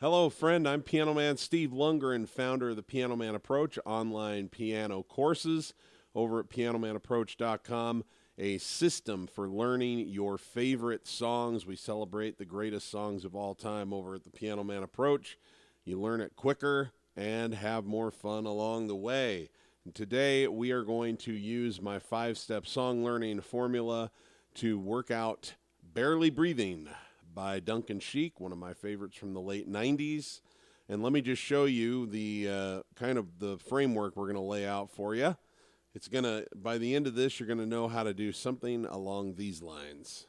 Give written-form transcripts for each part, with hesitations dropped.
Hello, friend. I'm Piano Man Steve Lungrin, founder of the Piano Man Approach online piano courses over at pianomanapproach.com, a system for learning your favorite songs. We celebrate the greatest songs of all time over at the Piano Man Approach. You learn it quicker and have more fun along the way. And today, we are going to use my 5-step song learning formula to work out Barely Breathing by Duncan Sheik, one of my favorites from the late 90s. And let me just show you the kind of the framework we're going to lay out for you. It's going to, by the end of this, you're going to know how to do something along these lines.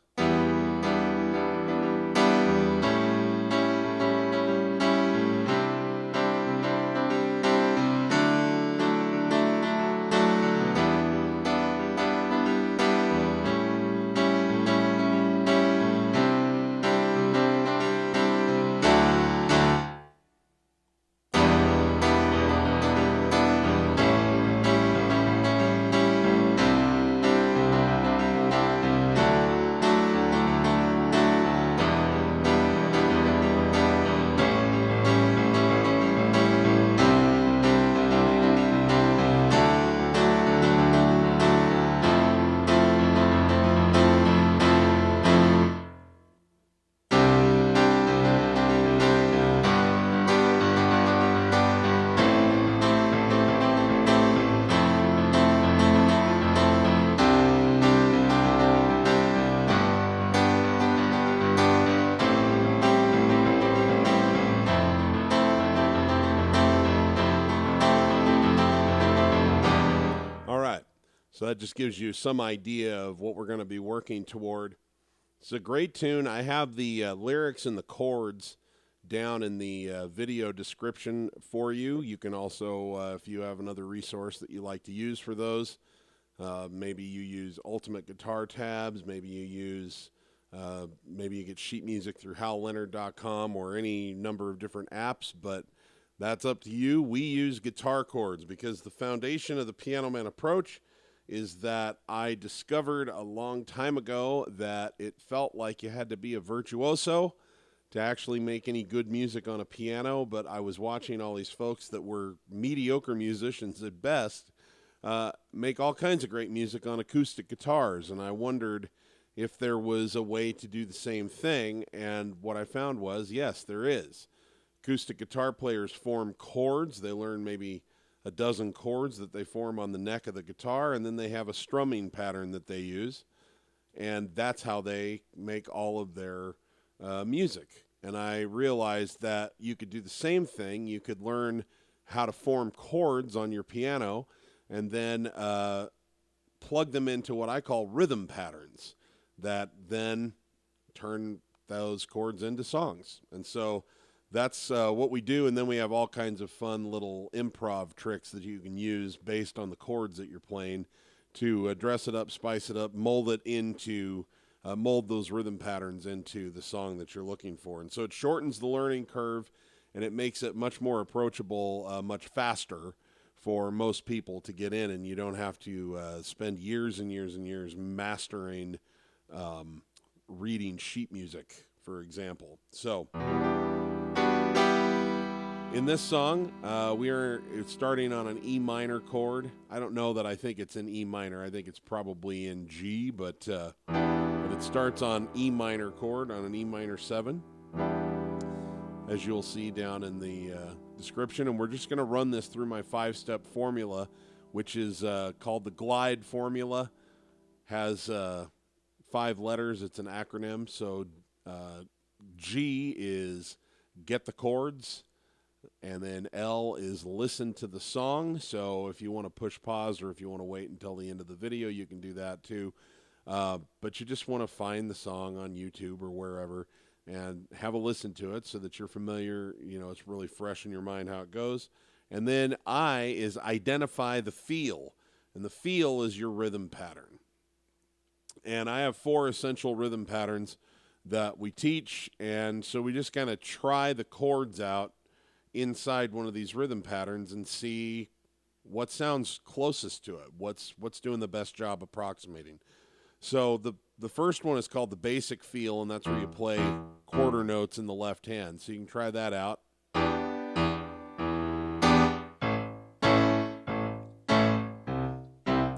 So that just gives you some idea of what we're going to be working toward. It's a great tune. I have the lyrics and the chords down in the video description for you. You can also, if you have another resource that you like to use for those, maybe you use Ultimate Guitar Tabs, maybe you get sheet music through howleonard.com or any number of different apps, but that's up to you. We use guitar chords because the foundation of the Piano Man approach is that I discovered a long time ago that it felt like you had to be a virtuoso to actually make any good music on a piano, but I was watching all these folks that were mediocre musicians at best make all kinds of great music on acoustic guitars, and I wondered if there was a way to do the same thing, and what I found was, yes, there is. Acoustic guitar players form chords. They learn maybe a dozen chords that they form on the neck of the guitar, and then they have a strumming pattern that they use, and that's how they make all of their music. And I realized that you could do the same thing. You could learn how to form chords on your piano and then plug them into what I call rhythm patterns that then turn those chords into songs. And so that's what we do, and then we have all kinds of fun little improv tricks that you can use based on the chords that you're playing to dress it up, spice it up, mold those rhythm patterns into the song that you're looking for. And so it shortens the learning curve, and it makes it much more approachable, much faster for most people to get in, and you don't have to spend years and years and years mastering reading sheet music, for example. So in this song, it's starting on an E minor chord. I don't know that I think it's in E minor. I think it's probably in G, but it starts on E minor chord on an E minor 7, as you'll see down in the description. And we're just going to run this through my 5-step formula, which is called the glide formula. Has 5 letters. It's an acronym. So G is get the chords. And then L is listen to the song. So if you want to push pause or if you want to wait until the end of the video, you can do that too. But you just want to find the song on YouTube or wherever and have a listen to it so that you're familiar, it's really fresh in your mind how it goes. And then I is identify the feel. And the feel is your rhythm pattern. And I have 4 essential rhythm patterns that we teach. And so we just kind of try the chords out inside one of these rhythm patterns and see what sounds closest to it, what's doing the best job approximating. So the first one is called the basic feel, and that's where you play quarter notes in the left hand. So you can try that out.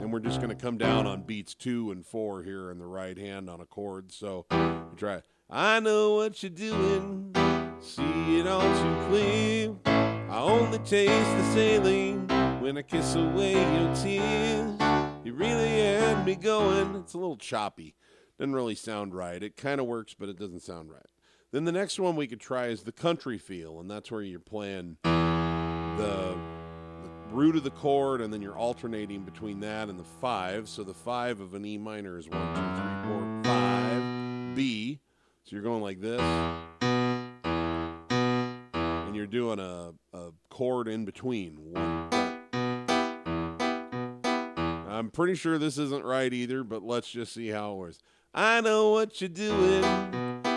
And we're just going to come down on beats 2 and 4 here in the right hand on a chord. So you try it. I know what you're doing, see it all too clear. I only taste the saline when I kiss away your tears. You really had me going. It's a little choppy. Doesn't really sound right. It kind of works, but it doesn't sound right. Then the next one we could try is the country feel, and that's where you're playing the root of the chord, and then you're alternating between that and the 5. So the 5 of an E minor is 1, 2, 3, 4, 5. B. So you're going like this. And you're doing a chord in between. 1. I'm pretty sure this isn't right either, but let's just see how it works. I know what you're doing,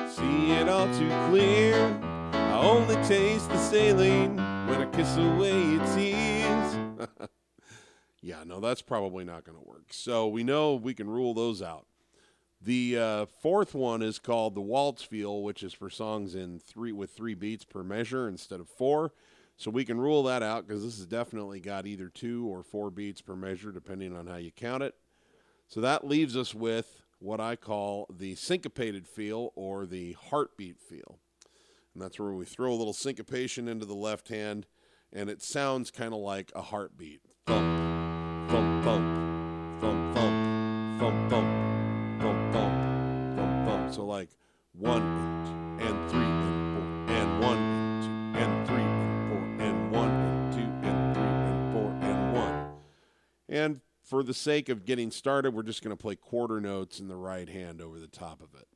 see it all too clear. I only taste the saline when I kiss away your tears. Yeah, no, that's probably not going to work. So we know we can rule those out. The fourth one is called the waltz feel, which is for songs with 3 beats per measure instead of 4. So we can rule that out because this has definitely got either 2 or 4 beats per measure, depending on how you count it. So that leaves us with what I call the syncopated feel or the heartbeat feel. And that's where we throw a little syncopation into the left hand, and it sounds kind of like a heartbeat. Thump, thump, thump, thump, thump, thump, thump, thump, thump, thump, thump. So like 1 and 3 and 4 and 1 and 2 and 3 and 4 and 1 and 2 and 3 and 4 and 1. And for the sake of getting started, we're just going to play quarter notes in the right hand over the top of it.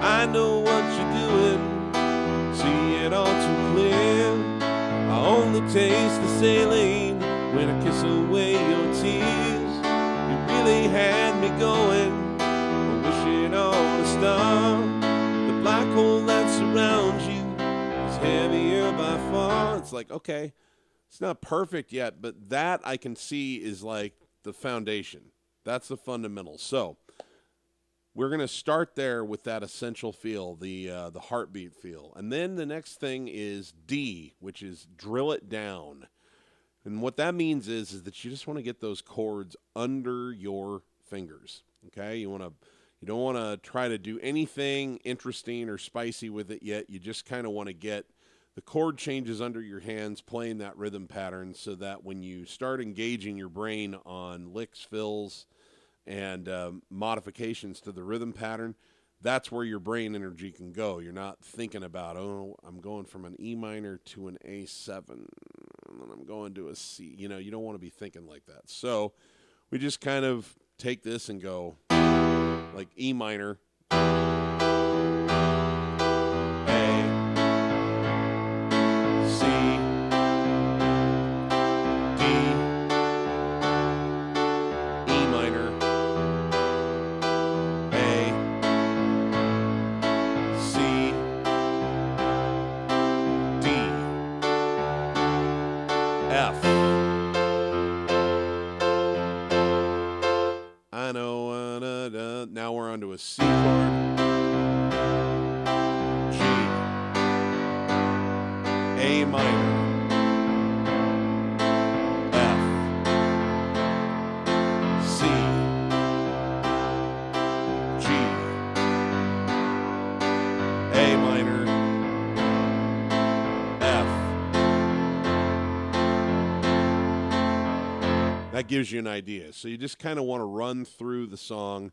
I know what you're doing, see it all too clear. I only taste the saline when I kiss away your tears. You really had me going, I wish it on a star. The black hole that surrounds you is heavier by far. It's like, okay, it's not perfect yet, but that I can see is like the foundation. That's the fundamental. So we're going to start there with that essential feel, the heartbeat feel. And then the next thing is D, which is drill it down. And what that means is that you just want to get those chords under your fingers, okay? You don't want to try to do anything interesting or spicy with it yet. You just kind of want to get the chord changes under your hands, playing that rhythm pattern, so that when you start engaging your brain on licks, fills, and modifications to the rhythm pattern, that's where your brain energy can go. You're not thinking about, oh, I'm going from an E minor to an A7, and then I'm going to a C. You know, you don't want to be thinking like that. So we just kind of take this and go like E minor, now we're onto a C chord, G, A minor, F, C, G, A minor, F. That gives you an idea. So you just kind of want to run through the song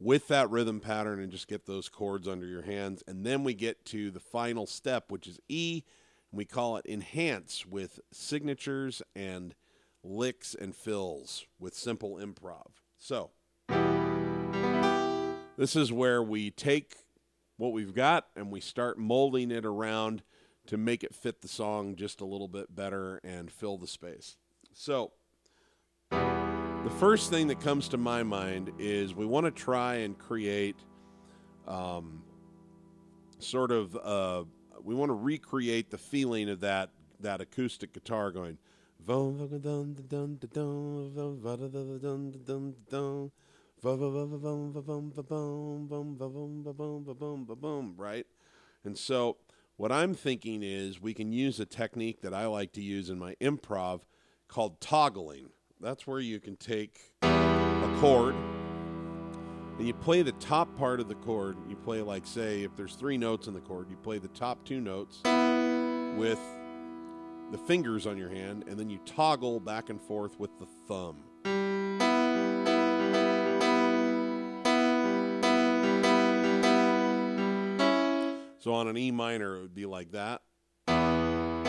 with that rhythm pattern and just get those chords under your hands. And then we get to the final step, which is E, and we call it enhance, with signatures and licks and fills with simple improv. So this is where we take what we've got and we start molding it around to make it fit the song just a little bit better and fill the space. So the first thing that comes to my mind is we want to try and create sort of we want to recreate the feeling of that acoustic guitar going. Right? And so what I'm thinking is we can use a technique that I like to use in my improv called toggling. That's where you can take a chord and you play the top part of the chord. You play, like, say, if there's 3 notes in the chord, you play the top 2 notes with the fingers on your hand, and then you toggle back and forth with the thumb. So on an E minor, it would be like that. Then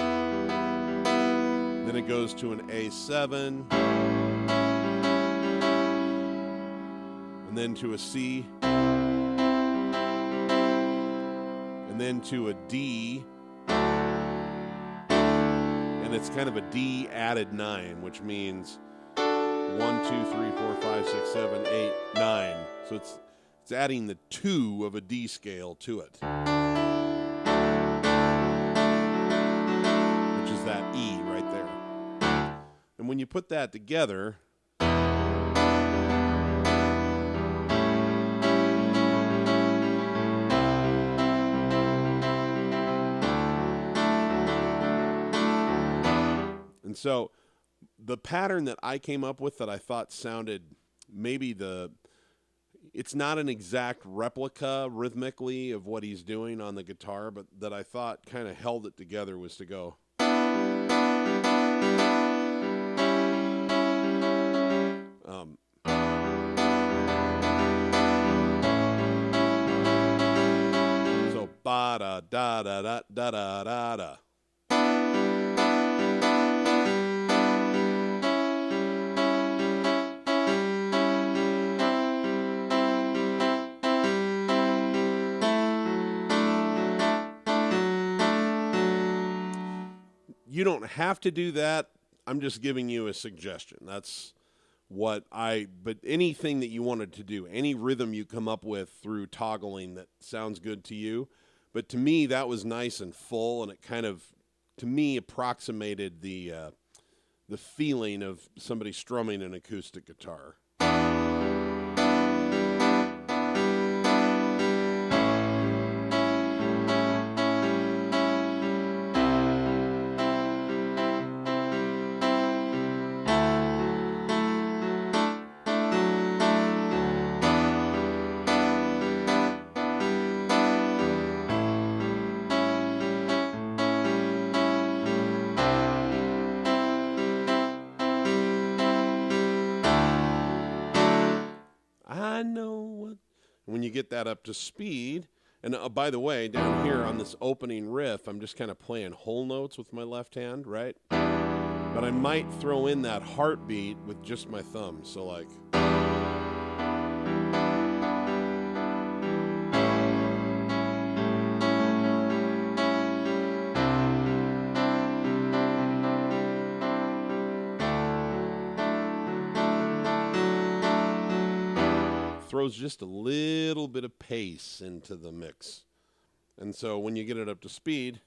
it goes to an A7, and then to a C, and then to a D, and it's kind of a D added 9, which means 1, 2, 3, 4, 5, 6, 7, 8, 9. So it's adding the 2 of a D scale to it, which is that E right there. And when you put that together, and so the pattern that I came up with that I thought sounded maybe it's not an exact replica rhythmically of what he's doing on the guitar, but that I thought kind of held it together was to go. So ba da da da da da da da da. You don't have to do that. I'm just giving you a suggestion. That's but anything that you wanted to do, any rhythm you come up with through toggling that sounds good to you. But to me, that was nice and full, and it kind of, to me, approximated the feeling of somebody strumming an acoustic guitar. I know what. When you get that up to speed, and by the way, down here on this opening riff, I'm just kind of playing whole notes with my left hand, right? But I might throw in that heartbeat with just my thumb. So like. Throws just a little bit of pace into the mix. And so when you get it up to speed,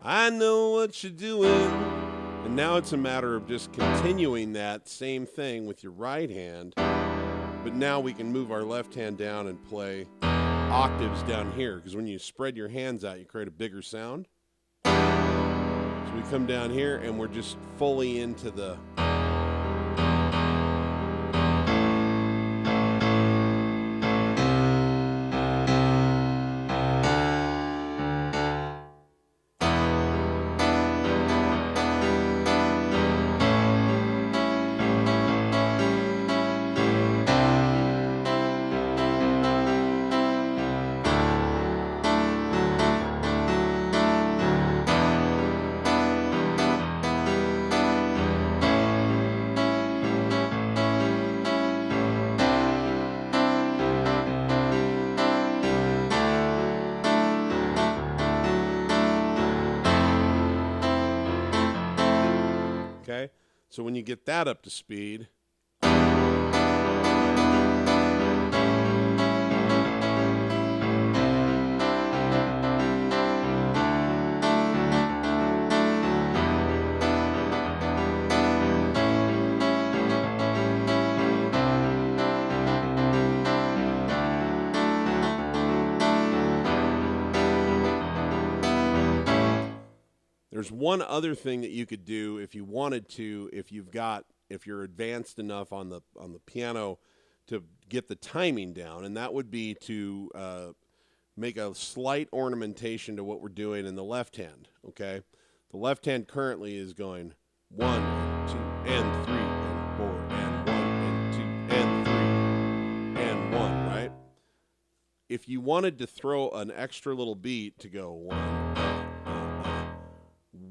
I know what you're doing. And now it's a matter of just continuing that same thing with your right hand. But now we can move our left hand down and play octaves down here. Because when you spread your hands out, you create a bigger sound. So we come down here and we're just fully into the... Okay? So when you get that up to speed, there's one other thing that you could do if you wanted to, if you're advanced enough on the piano to get the timing down, and that would be to make a slight ornamentation to what we're doing in the left hand. Okay, the left hand currently is going 1 and 2 and 3 and 4 and 1 and 2 and 3 and 1. Right? If you wanted to throw an extra little beat to go 1.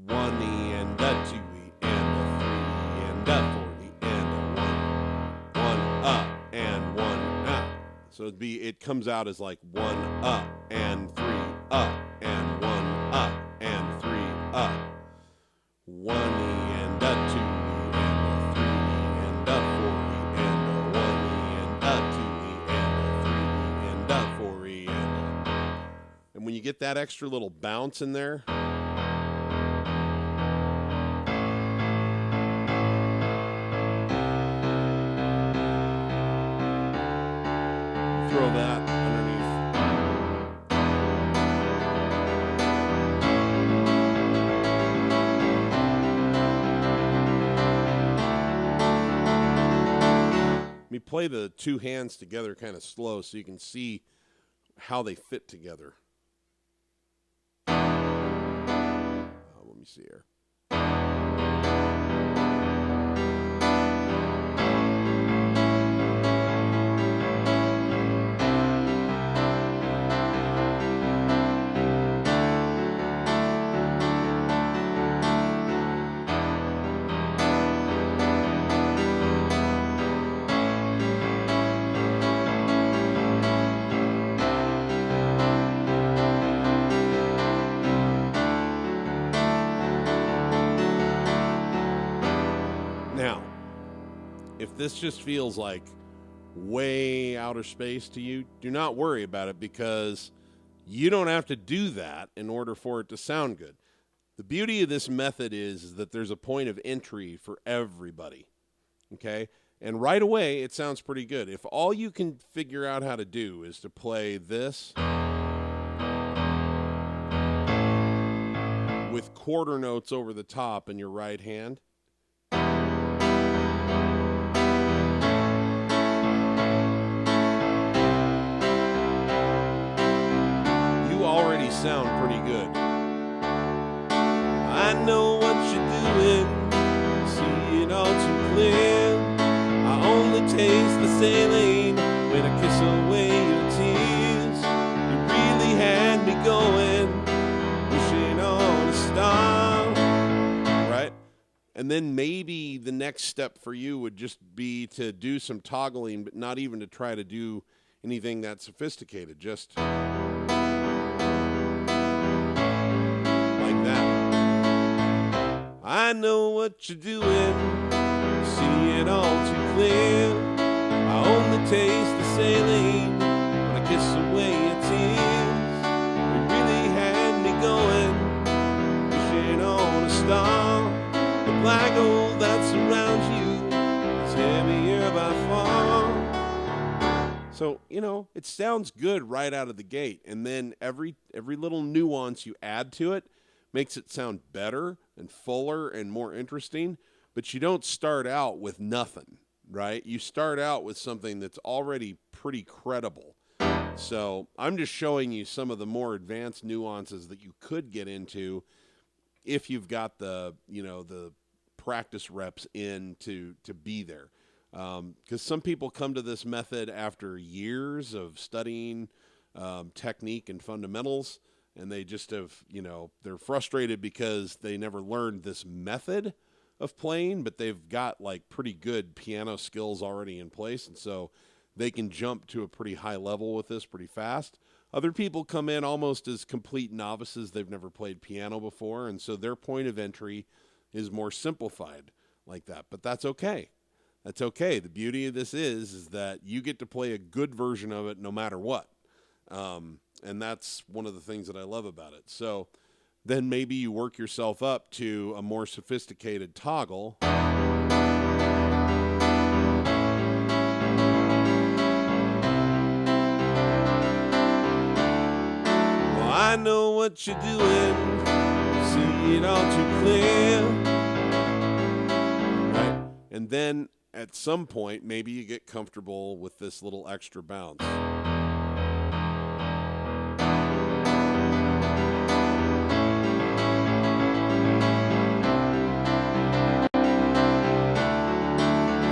1E and a 2E and a 3E and a 4E and a 1 up and 1 up. So it comes out as like 1 up and 3 up and 1 up and 3 up. 1E and a 2E and a 3E and a 4E and a 1E and a 2E and a 3E and a 4E and when you get that extra little bounce in there, throw that underneath. Let me play the two hands together kind of slow so you can see how they fit together. Let me see here. If this just feels like way outer space to you, do not worry about it, because you don't have to do that in order for it to sound good. The beauty of this method is that there's a point of entry for everybody, okay? And right away, it sounds pretty good. If all you can figure out how to do is to play this with quarter notes over the top in your right hand, already sound pretty good. I know what you're doing, see it all too clear. I only taste the saline when I kiss away your tears. You really had me going, wishing on a star. Right? And then maybe the next step for you would just be to do some toggling, but not even to try to do anything that sophisticated. Just I know what you're doing, see it all too clear. I only taste the saline when I kiss away your tears. You really had me going, wishing on a star. The black hole that surrounds you is heavier by far. So, it sounds good right out of the gate, and then every little nuance you add to it makes it sound better and fuller and more interesting, but you don't start out with nothing, right? You start out with something that's already pretty credible. So I'm just showing you some of the more advanced nuances that you could get into if you've got the practice reps in to be there. Because some people come to this method after years of studying technique and fundamentals, and they just have, they're frustrated because they never learned this method of playing, but they've got like pretty good piano skills already in place, and so they can jump to a pretty high level with this pretty fast. Other people come in almost as complete novices. They've never played piano before, and so their point of entry is more simplified. like that. But that's okay. That's okay. The beauty of this is that you get to play a good version of it no matter what. And that's one of the things that I love about it. So then maybe you work yourself up to a more sophisticated toggle. Well, I know what you're doing, see it all too clear. Right? And then at some point, maybe you get comfortable with this little extra bounce.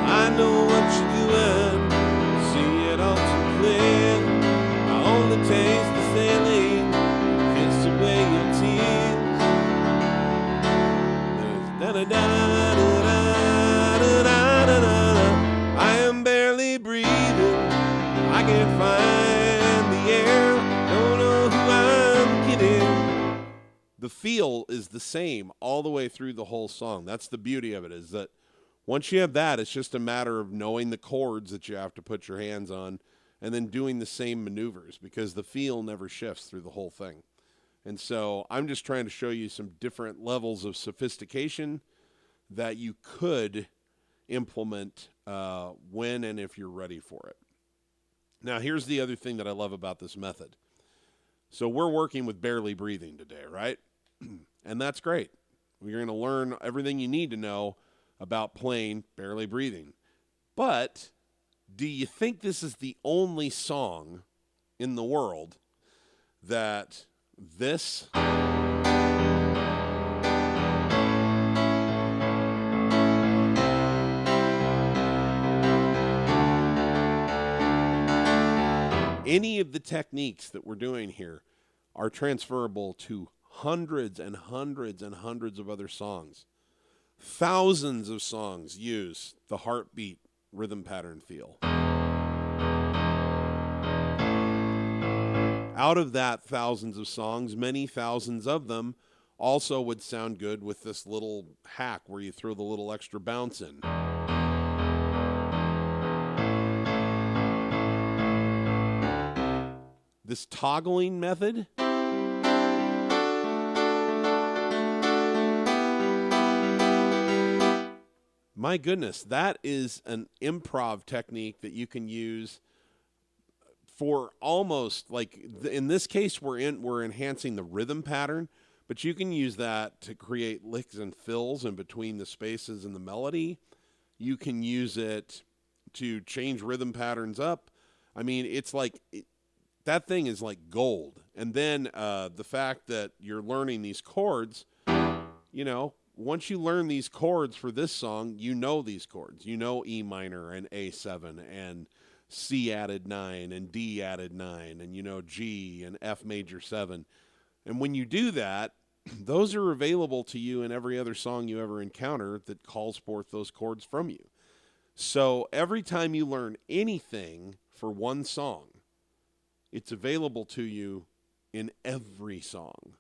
I know what you're doing, see it all too clear. I only taste the saline, kiss away your tears. I am barely breathing, I can't find the air, don't know who I'm kidding. The feel is the same all the way through the whole song. That's the beauty of it, is that once you have that, it's just a matter of knowing the chords that you have to put your hands on and then doing the same maneuvers, because the feel never shifts through the whole thing. And so I'm just trying to show you some different levels of sophistication that you could implement when and if you're ready for it. Now, here's the other thing that I love about this method. So we're working with barely breathing today, right? And that's great. You're going to learn everything you need to know about playing barely breathing. But do you think this is the only song in the world that this any of the techniques that we're doing here are transferable to hundreds and hundreds and hundreds of other songs? Thousands of songs use the heartbeat rhythm pattern feel. Out of that thousands of songs, many thousands of them also would sound good with this little hack where you throw the little extra bounce in. This toggling method, my goodness, that is an improv technique that you can use for almost like, in this case, we're enhancing the rhythm pattern, but you can use that to create licks and fills in between the spaces in the melody. You can use it to change rhythm patterns up. I mean, it's like, that thing is like gold. And then the fact that you're learning these chords, you know, once you learn these chords for this song, you know these chords. You know E minor and A7 and C added 9 and D added 9 and, you know, G and F major 7. And when you do that, those are available to you in every other song you ever encounter that calls forth those chords from you. So every time you learn anything for one song, it's available to you in every song.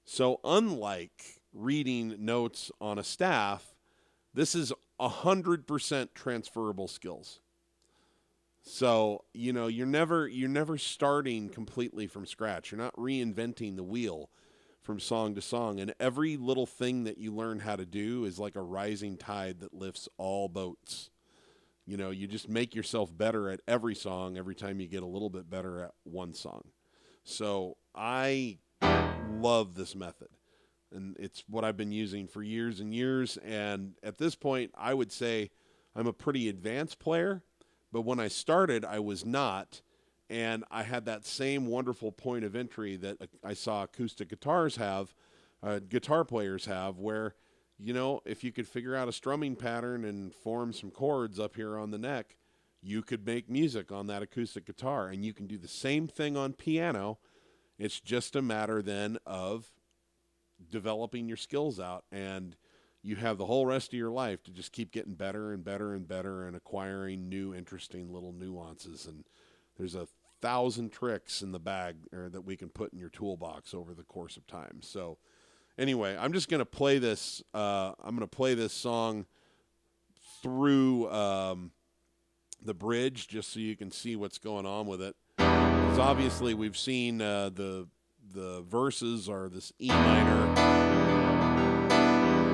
So unlike reading notes on a staff, this is 100% transferable skills. So, you know, you're never starting completely from scratch. You're not reinventing the wheel from song to song. And every little thing that you learn how to do is like a rising tide that lifts all boats. You know, you just make yourself better at every song every time you get a little bit better at one song. So I love this method. And it's what I've been using for years and years. And at this point, I would say I'm a pretty advanced player. But when I started, I was not. And I had that same wonderful point of entry that I saw acoustic guitars have, guitar players have, where, you know, if you could figure out a strumming pattern and form some chords up here on the neck, you could make music on that acoustic guitar. And you can do the same thing on piano. It's just a matter then of developing your skills out, and you have the whole rest of your life to just keep getting better and better and better and acquiring new interesting little nuances. And there's 1,000 tricks in the bag that we can put in your toolbox over the course of time. So anyway, I'm just going to play this. I'm going to play this song through the bridge just so you can see what's going on with it. Because obviously we've seen the verses are this E minor,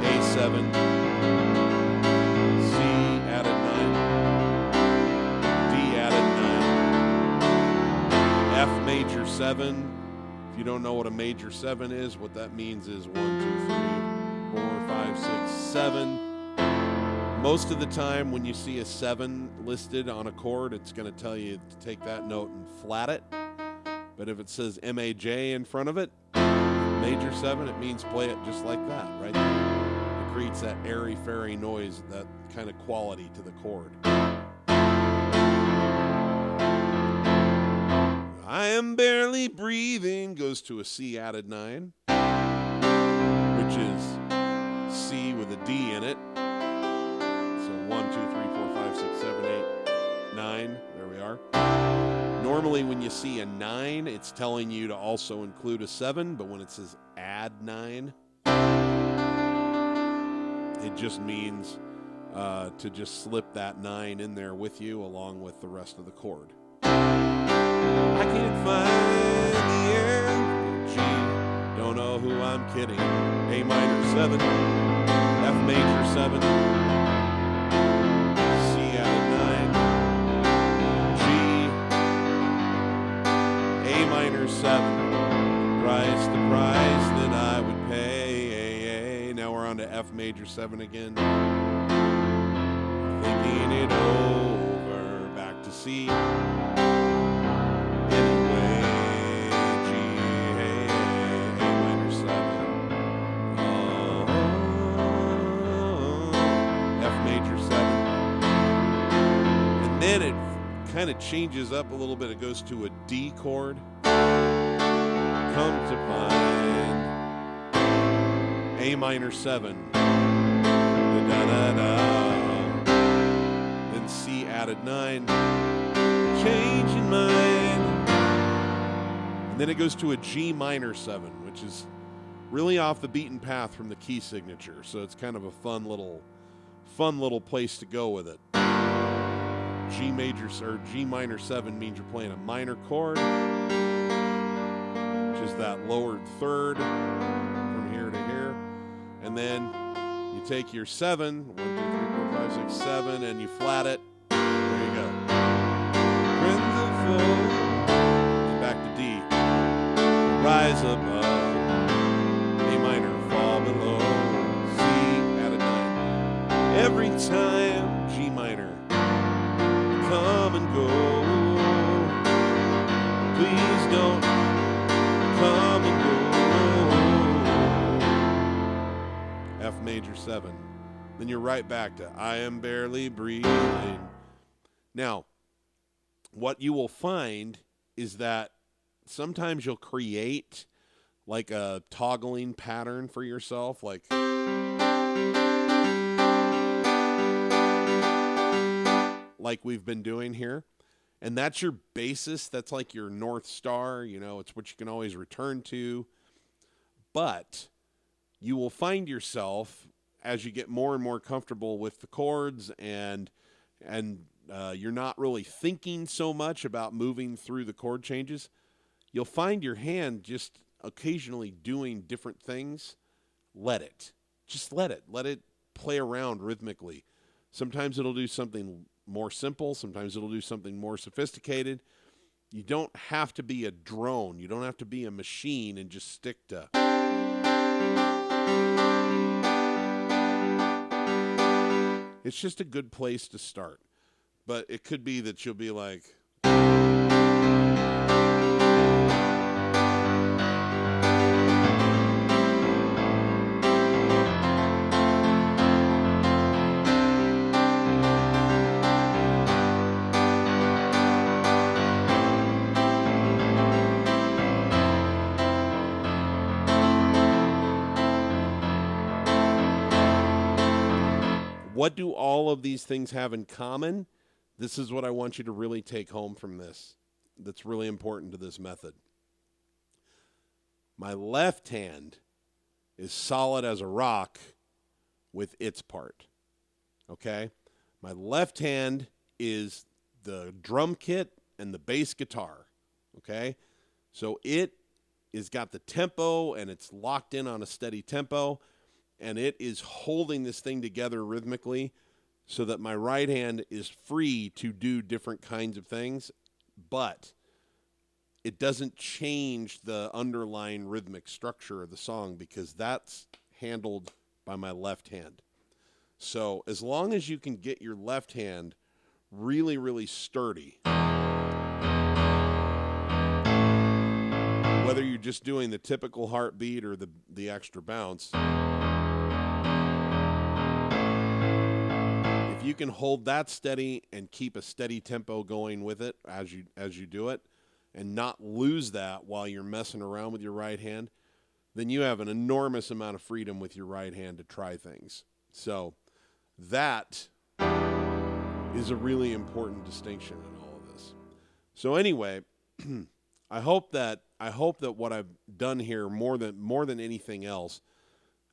A7, C added 9, D added 9, F major 7. If you don't know what a major 7 is, what that means is 1, 2, 3, 4, 5, 6, 7. Most of the time when you see a 7 listed on a chord, it's going to tell you to take that note and flat it. But if it says MAJ in front of it, major 7, it means play it just like that, right there. It creates that airy-fairy noise, that kind of quality to the chord. I am barely breathing goes to a C added 9, which is C with a D in it. So 1, 2, 3, 4, 5, 6, 7, 8, 9. There we are. Normally when you see a 9, it's telling you to also include a 7, but when it says add 9, it just means to just slip that 9 in there with you along with the rest of the chord. I can't find the F, G, don't know who I'm kidding. A minor 7, F major 7, C added 9, G, A minor 7, price the price that I would pay. Now we're on to F major 7 again. Thinking it over, back to C. Then it kind of changes up a little bit. It goes to a D chord. Come to find A minor 7. Da-da-da-da. Then C added 9. Changing mind. And then it goes to a G minor 7, which is really off the beaten path from the key signature. So it's kind of a fun little place to go with it. G major or G minor 7 means you're playing a minor chord, which is that lowered third from here to here. And then you take your 7, 1, 2, 3, 4, 5, 6, 7, and you flat it. There you go. Friends of foe. And back to D. Rise above. A minor, fall below. C added 9. Every time, G minor. Come and go. Please don't come and go. F major 7. Then you're right back to I am barely breathing. Now, what you will find is that sometimes you'll create like a toggling pattern for yourself, like we've been doing here. And that's your basis. That's like your North Star. You know, it's what you can always return to. But you will find yourself, as you get more and more comfortable with the chords and you're not really thinking so much about moving through the chord changes, you'll find your hand just occasionally doing different things. Let it. Just let it. Let it play around rhythmically. Sometimes it'll do something more simple. Sometimes it'll do something more sophisticated. You don't have to be a drone. You don't have to be a machine and just stick to. It's just a good place to start. But it could be that you'll be like, what do all of these things have in common? This is what I want you to really take home from this. That's really important to this method. My left hand is solid as a rock with its part. Okay? My left hand is the drum kit and the bass guitar, okay? So it is got the tempo, and it's locked in on a steady tempo, and it is holding this thing together rhythmically so that my right hand is free to do different kinds of things, but it doesn't change the underlying rhythmic structure of the song because that's handled by my left hand. So as long as you can get your left hand really, really sturdy, whether you're just doing the typical heartbeat or the extra bounce, if you can hold that steady and keep a steady tempo going with it as you do it, and not lose that while you're messing around with your right hand, then you have an enormous amount of freedom with your right hand to try things. So that is a really important distinction in all of this. So anyway, I hope that what I've done here more than anything else,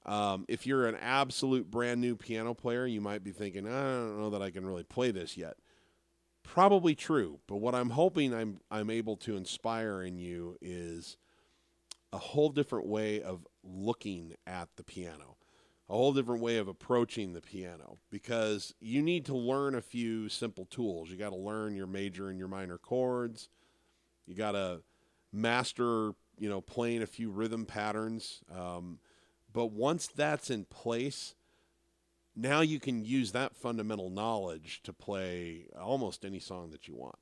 if you're an absolute brand new piano player, you might be thinking, I don't know that I can really play this yet. Probably true, but what I'm hoping I'm able to inspire in you is a whole different way of looking at the piano, a whole different way of approaching the piano, because you need to learn a few simple tools. You got to learn your major and your minor chords. You got to master, playing a few rhythm patterns. But once that's in place, now you can use that fundamental knowledge to play almost any song that you want.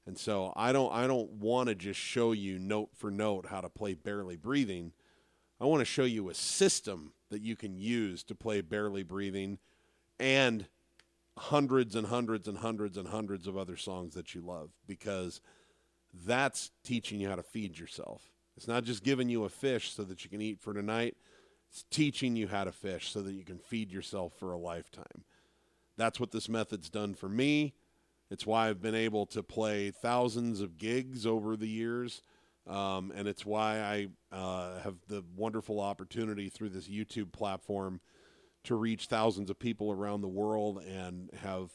And so I don't want to just show you note for note how to play Barely Breathing. I want to show you a system that you can use to play Barely Breathing and hundreds and hundreds and hundreds and hundreds of other songs that you love, because that's teaching you how to feed yourself. It's not just giving you a fish so that you can eat for tonight. It's teaching you how to fish so that you can feed yourself for a lifetime. That's what this method's done for me. It's why I've been able to play thousands of gigs over the years. And it's why I have the wonderful opportunity through this YouTube platform to reach thousands of people around the world, and have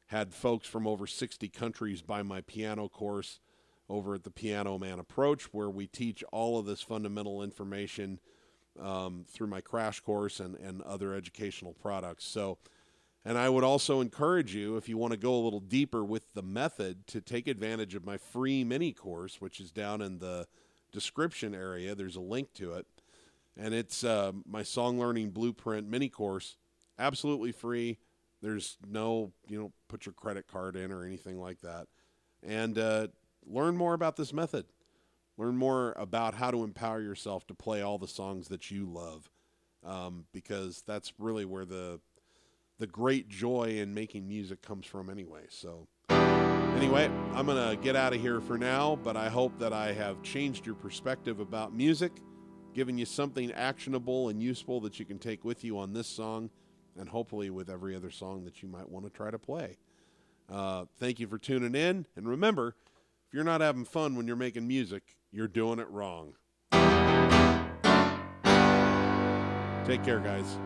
had folks from over 60 countries buy my piano course over at the Piano Man Approach, where we teach all of this fundamental information through my crash course and other educational products. So, and I would also encourage you, if you want to go a little deeper with the method, to take advantage of my free mini course, which is down in the description area. There's a link to it. And it's my Song Learning Blueprint mini course, absolutely free. There's no, put your credit card in or anything like that. And learn more about this method. Learn more about how to empower yourself to play all the songs that you love, because that's really where the great joy in making music comes from anyway. So anyway, I'm going to get out of here for now, but I hope that I have changed your perspective about music, given you something actionable and useful that you can take with you on this song, and hopefully with every other song that you might want to try to play. Thank you for tuning in, and remember, if you're not having fun when you're making music, you're doing it wrong. Take care, guys.